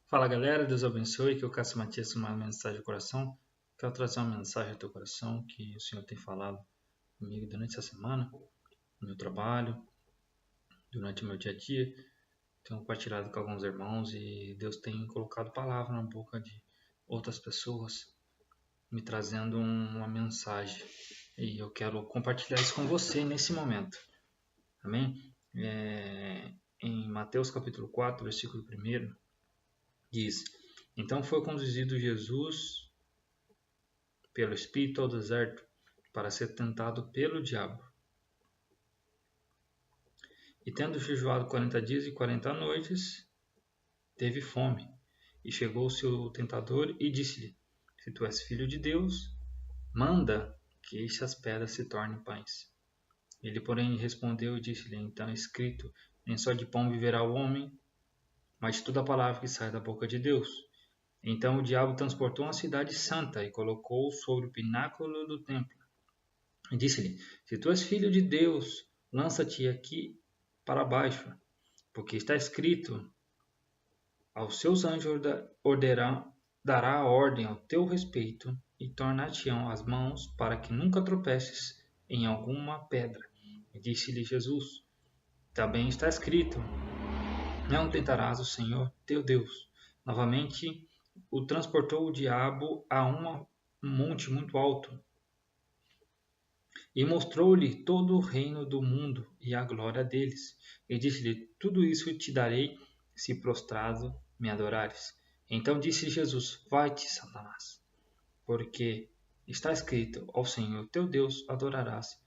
Fala galera, Deus abençoe, que eu Cássio Matias, uma mensagem do coração. Quero trazer uma mensagem do teu coração que o Senhor tem falado comigo durante essa semana, no meu trabalho, durante o meu dia a dia. Tenho compartilhado com alguns irmãos e Deus tem colocado palavra na boca de outras pessoas, me trazendo uma mensagem. E eu quero compartilhar isso com você nesse momento. Amém? Em Mateus capítulo 4, versículo 1, diz: Então foi conduzido Jesus pelo Espírito ao deserto para ser tentado pelo diabo. E tendo jejuado 40 dias e 40 noites, teve fome. E chegou o seu tentador e disse-lhe: Se tu és filho de Deus, manda que estas pedras se tornem pães. Ele, porém, respondeu e disse-lhe: Então é escrito, nem só de pão viverá o homem, mas de toda a palavra que sai da boca de Deus. Então o diabo transportou uma cidade santa e colocou-o sobre o pináculo do templo. E disse-lhe: Se tu és filho de Deus, lança-te aqui para baixo, porque está escrito: aos seus anjos dará ordem ao teu respeito e tornar-te-ão as mãos para que nunca tropeces em alguma pedra. E disse-lhe Jesus: Também está escrito: Não tentarás o Senhor teu Deus. Novamente o transportou o diabo a um monte muito alto e mostrou-lhe todo o reino do mundo e a glória deles. E disse-lhe: Tudo isso te darei, se prostrado me adorares. Então disse Jesus: Vai-te, Satanás, porque está escrito: Ao Senhor teu Deus adorarás,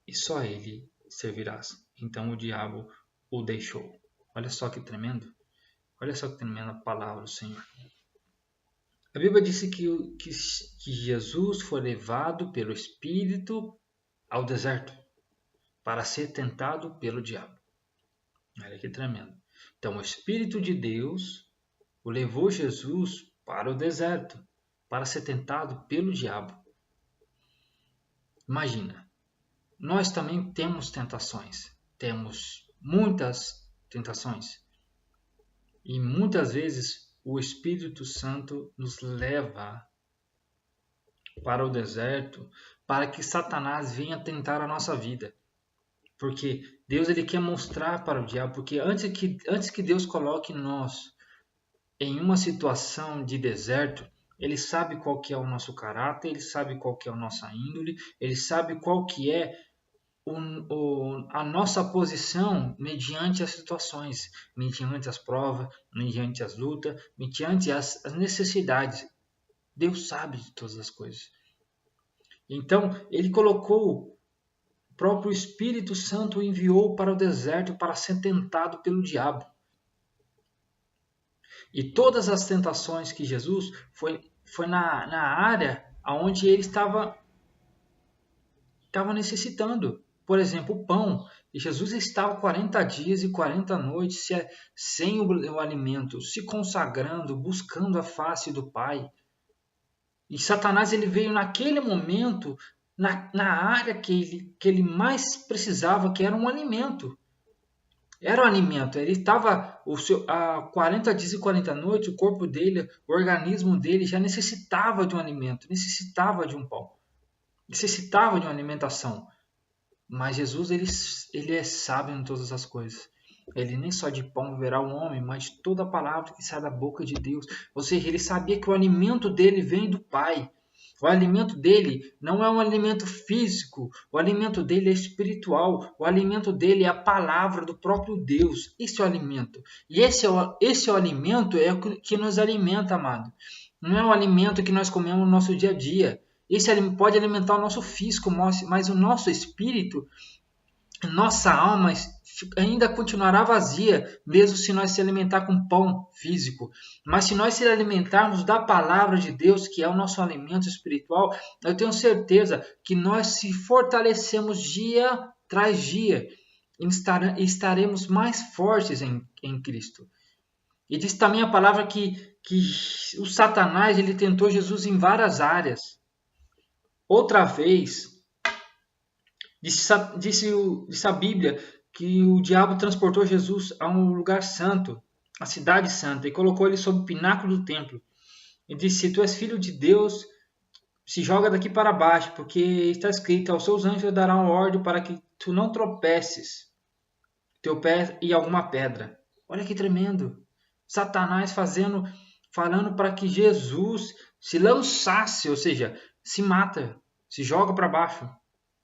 e só ele servirás. Então o diabo o deixou. Olha só que tremendo. Olha só que tremenda palavra do Senhor. A Bíblia disse que Jesus foi levado pelo Espírito ao deserto para ser tentado pelo diabo. Olha que tremendo. Então o Espírito de Deus o levou Jesus para o deserto para ser tentado pelo diabo. Imagina, nós também temos tentações. Temos muitas tentações. E muitas vezes o Espírito Santo nos leva para o deserto para que Satanás venha tentar a nossa vida. Porque Deus ele quer mostrar para o diabo, porque antes que Deus coloque nós em uma situação de deserto, ele sabe qual que é o nosso caráter, ele sabe qual que é a nossa índole, ele sabe qual que é a nossa posição mediante as situações, mediante as provas, mediante as lutas, mediante as necessidades. Deus sabe de todas as coisas. Então, ele colocou, o próprio Espírito Santo o enviou para o deserto para ser tentado pelo diabo. E todas as tentações que Jesus foi na área onde ele estava necessitando. Por exemplo, o pão. E Jesus estava 40 dias e 40 noites sem o alimento, se consagrando, buscando a face do Pai. E Satanás ele veio naquele momento, na área que ele mais precisava, que era um alimento. Era um alimento. Ele estava há 40 dias e 40 noites, o corpo dele, o organismo dele já necessitava de um alimento, necessitava de um pão, necessitava de uma alimentação. Mas Jesus ele é sábio em todas as coisas. Ele nem só de pão viverá o homem, mas toda a palavra que sai da boca de Deus. Ou seja, ele sabia que o alimento dele vem do Pai. O alimento dele não é um alimento físico, o alimento dele é espiritual, o alimento dele é a palavra do próprio Deus. Esse é o alimento. E esse é o alimento é o que nos alimenta, amado. Não é um alimento que nós comemos no nosso dia a dia. Esse pode alimentar o nosso físico, mas o nosso espírito, nossa alma ainda continuará vazia, mesmo se nós se alimentar com pão físico. Mas se nós se alimentarmos da palavra de Deus, que é o nosso alimento espiritual, eu tenho certeza que nós se fortalecemos dia tras dia e estaremos mais fortes em Cristo. E diz também a palavra que o Satanás ele tentou Jesus em várias áreas. Outra vez, disse a Bíblia que o diabo transportou Jesus a um lugar santo, a cidade santa, e colocou ele sob o pináculo do templo. E disse: se tu és filho de Deus, se joga daqui para baixo, porque está escrito: aos seus anjos darão ordem para que tu não tropeces teu pé em alguma pedra. Olha que tremendo. Satanás falando para que Jesus se lançasse, ou seja, se mata, se joga para baixo,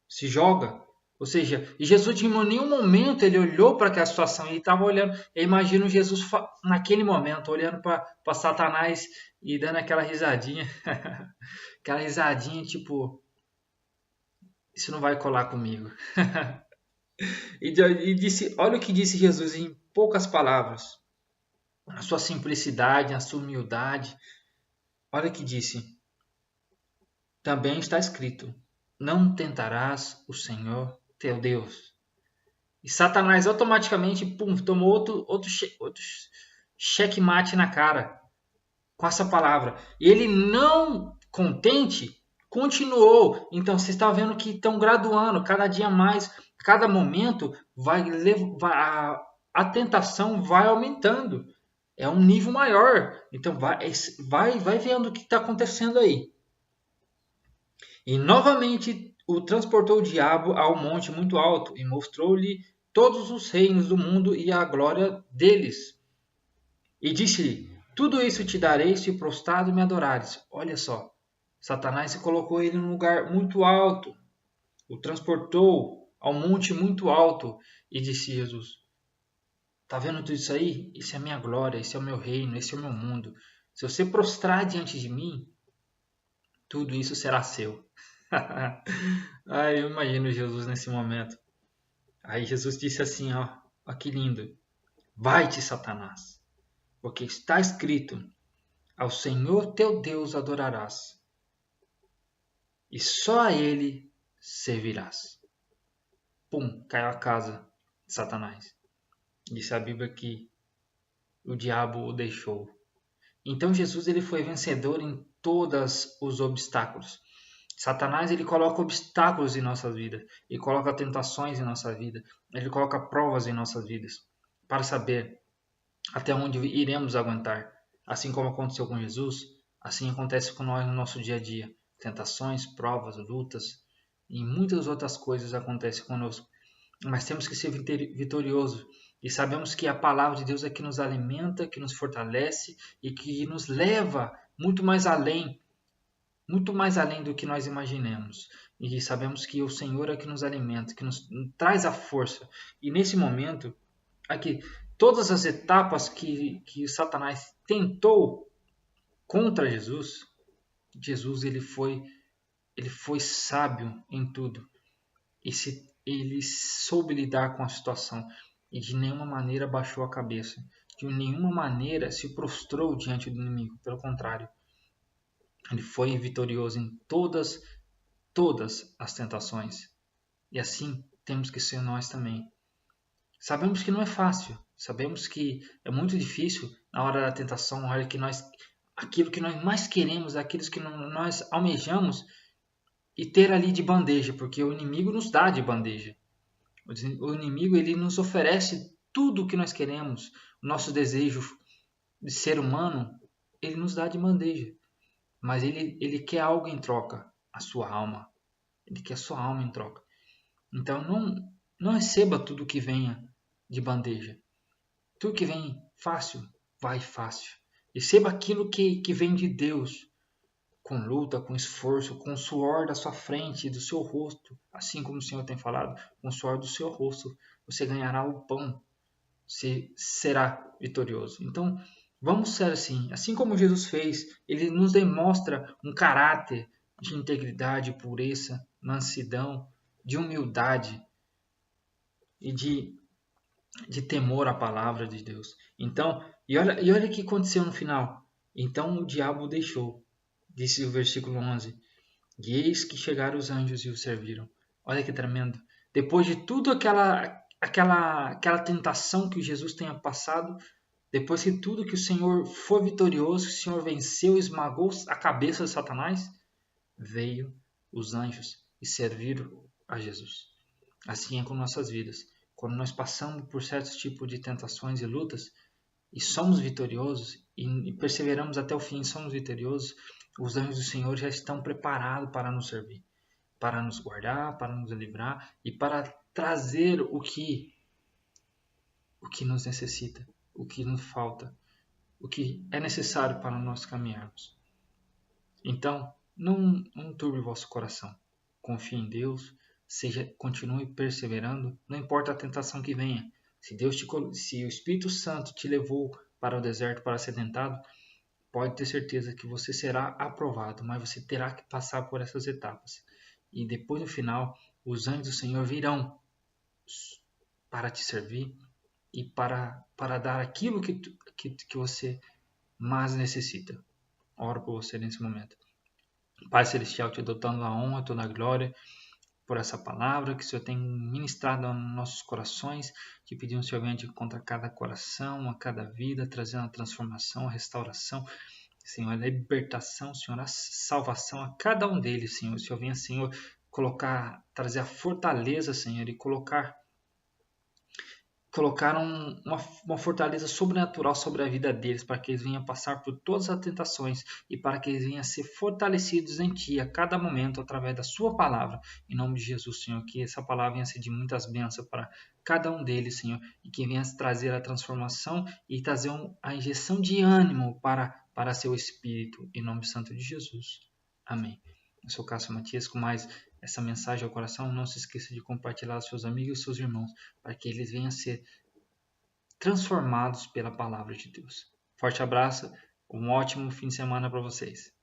se joga. Ou seja, e Jesus em nenhum momento ele olhou para aquela situação, ele estava olhando. Eu imagino Jesus naquele momento olhando para Satanás e dando aquela risadinha, aquela risadinha tipo, isso não vai colar comigo. E disse, olha o que disse Jesus em poucas palavras, a sua simplicidade, a sua humildade. Olha o que disse. Também está escrito: não tentarás o Senhor teu Deus. E Satanás automaticamente tomou outro checkmate na cara com essa palavra. E ele, não contente, continuou. Então você está vendo que estão graduando cada dia mais, cada momento a tentação vai aumentando. É um nível maior. Então vai vendo o que está acontecendo aí. E novamente o transportou o diabo ao monte muito alto e mostrou-lhe todos os reinos do mundo e a glória deles. E disse-lhe: tudo isso te darei se prostrado me adorares. Olha só, Satanás se colocou ele num lugar muito alto, o transportou ao monte muito alto e disse Jesus: tá vendo tudo isso aí? Isso é a minha glória, esse é o meu reino, esse é o meu mundo. Se você prostrar diante de mim, tudo isso será seu. Ai, eu imagino Jesus nesse momento. Aí Jesus disse assim, ó que lindo: vai-te, Satanás, porque está escrito: ao Senhor teu Deus adorarás, e só a ele servirás. Pum, caiu a casa de Satanás. Disse a Bíblia que o diabo o deixou. Então Jesus ele foi vencedor em todos os obstáculos. Satanás ele coloca obstáculos em nossas vidas, ele coloca tentações em nossa vida, ele coloca provas em nossas vidas para saber até onde iremos aguentar. Assim como aconteceu com Jesus, assim acontece com nós no nosso dia a dia. Tentações, provas, lutas e muitas outras coisas acontecem conosco. Mas temos que ser vitoriosos e sabemos que a palavra de Deus é que nos alimenta, que nos fortalece e que nos leva muito mais além do que nós imaginemos. E sabemos que o Senhor é que nos alimenta, que nos traz a força. E nesse momento, aqui, todas as etapas que Satanás tentou contra Jesus, Jesus ele foi sábio em tudo. Ele soube lidar com a situação e de nenhuma maneira baixou a cabeça. De nenhuma maneira se prostrou diante do inimigo. Pelo contrário, ele foi vitorioso em todas as tentações. E assim temos que ser nós também. Sabemos que não é fácil. Sabemos que é muito difícil na hora da tentação, na hora que aquilo que nós mais queremos, aquilo que nós almejamos, e ter ali de bandeja, porque o inimigo nos dá de bandeja. O inimigo ele nos oferece tudo o que nós queremos, o nosso desejo de ser humano, ele nos dá de bandeja. Mas ele quer algo em troca, a sua alma. Ele quer a sua alma em troca. Então não receba tudo que venha de bandeja. Tudo que vem fácil, vai fácil. Receba aquilo que vem de Deus, com luta, com esforço, com o suor da sua frente e do seu rosto. Assim como o Senhor tem falado, com o suor do seu rosto, você ganhará o pão. Você será vitorioso. Então, vamos ser assim como Jesus fez, ele nos demonstra um caráter de integridade, pureza, mansidão, de humildade e de temor à palavra de Deus. Então, e olha o que aconteceu no final. Então o diabo o deixou, disse o versículo 11. E eis que chegaram os anjos e o serviram. Olha que tremendo. Depois de tudo aquela tentação que Jesus tenha passado, depois de tudo que o Senhor foi vitorioso, que o Senhor venceu, esmagou a cabeça de Satanás, veio os anjos e serviram a Jesus. Assim é com nossas vidas. quando nós passamos por certos tipos de tentações e lutas e somos vitoriosos e perseveramos até o fim e somos vitoriosos, os anjos do Senhor já estão preparados para nos servir, para nos guardar, para nos livrar e para trazer o que nos necessita, o que nos falta, o que é necessário para nós caminharmos. Então, não turbe o vosso coração. Confie em Deus, continue perseverando, não importa a tentação que venha. Se o Espírito Santo te levou para o deserto para ser tentado, pode ter certeza que você será aprovado, mas você terá que passar por essas etapas. E depois, no final, os anjos do Senhor virão para te servir e para dar aquilo que você mais necessita. Oro por você nesse momento. Pai Celestial, te dou toda a honra, toda a glória por essa palavra que o Senhor tem ministrado aos nossos corações. Te pedimos, Senhor, venha de contra cada coração, a cada vida, trazendo a transformação, a restauração, Senhor, a libertação, Senhor, a salvação a cada um deles, Senhor. O Senhor venha, Senhor, trazer a fortaleza, Senhor, e colocar uma fortaleza sobrenatural sobre a vida deles, para que eles venham passar por todas as tentações e para que eles venham ser fortalecidos em Ti a cada momento através da Sua palavra. Em nome de Jesus, Senhor, que essa palavra venha ser de muitas bênçãos para cada um deles, Senhor, e que venha trazer a transformação e trazer a injeção de ânimo para seu espírito. Em nome santo de Jesus. Amém. Eu sou Cássio Matias com mais essa mensagem ao coração. Não se esqueça de compartilhar aos seus amigos e seus irmãos, para que eles venham a ser transformados pela palavra de Deus. Forte abraço, um ótimo fim de semana para vocês.